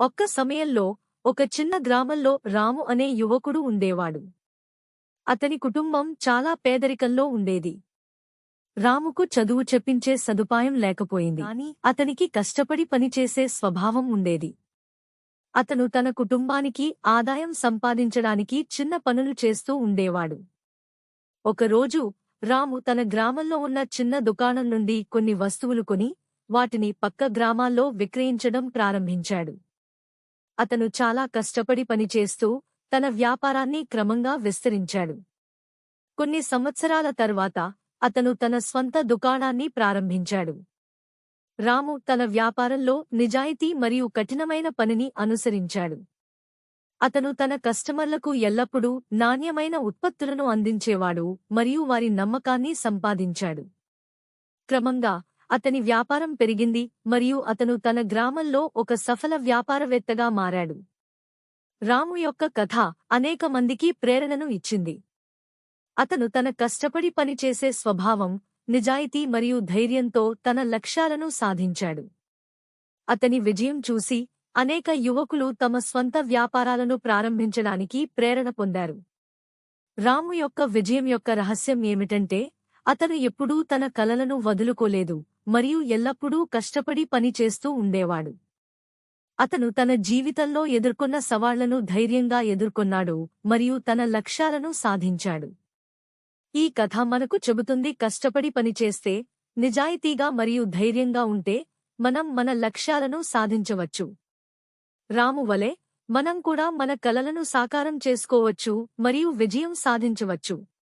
ఒక్క సమయంలో ఒక చిన్న గ్రామంలో రాము అనే యువకుడు ఉండేవాడు. అతని కుటుంబం చాలా పేదరికంలో ఉండేది. రాముకు చదువు చెప్పించే సదుపాయం లేకపోయింది, కాని అతనికి కష్టపడి పనిచేసే స్వభావం ఉండేది. అతను తన కుటుంబానికి ఆదాయం సంపాదించడానికి చిన్న పనులు చేస్తూ ఉండేవాడు. ఒకరోజు రాము తన గ్రామంలో ఉన్న చిన్న దుకాణం నుండి కొన్ని వస్తువులు కొని వాటిని పక్క గ్రామాల్లో విక్రయించడం ప్రారంభించాడు. అతను చాలా కష్టపడి పనిచేస్తూ తన వ్యాపారాన్ని క్రమంగా విస్తరించాడు. కొన్ని సంవత్సరాల తర్వాత అతను తన స్వంత దుకాణాన్ని ప్రారంభించాడు. రాము తన వ్యాపారంలో నిజాయితీ మరియు కఠినమైన పనిని అనుసరించాడు. అతను తన కస్టమర్లకు ఎల్లప్పుడూ నాణ్యమైన ఉత్పత్తులను అందించేవాడు మరియు వారి నమ్మకాన్ని సంపాదించాడు. క్రమంగా అతని వ్యాపారం పెరిగింది మరియు అతను తన గ్రామంలో ఒక సఫల వ్యాపారవేత్తగా మారాడు. రాము యొక్క కథ అనేక మందికి ప్రేరణను ఇచ్చింది. అతను తన కష్టపడి పనిచేసే స్వభావం, నిజాయితీ మరియు ధైర్యంతో తన లక్ష్యాలను సాధించాడు. అతని విజయం చూసి అనేక యువకులు తమ స్వంత వ్యాపారాలను ప్రారంభించడానికి ప్రేరణ పొందారు. రాము యొక్క విజయం యొక్క రహస్యం ఏమిటంటే, అతను ఎప్పుడూ తన కలలను వదులుకోలేదు మరియు ఎల్లప్పుడూ కష్టపడి పనిచేస్తూ ఉండేవాడు. అతను తన జీవితంలో ఎదుర్కొన్న సవాళ్లను ధైర్యంగా ఎదుర్కొన్నాడు మరియు తన లక్ష్యాలను సాధించాడు. ఈ కథ మనకు చెబుతుంది, కష్టపడి పనిచేస్తే, నిజాయితీగా మరియు ధైర్యంగా ఉంటే మనం మన లక్ష్యాలను సాధించవచ్చు. రాము వలె మనం కూడా మన కలలను సాకారం చేసుకోవచ్చు మరియు విజయం సాధించవచ్చు.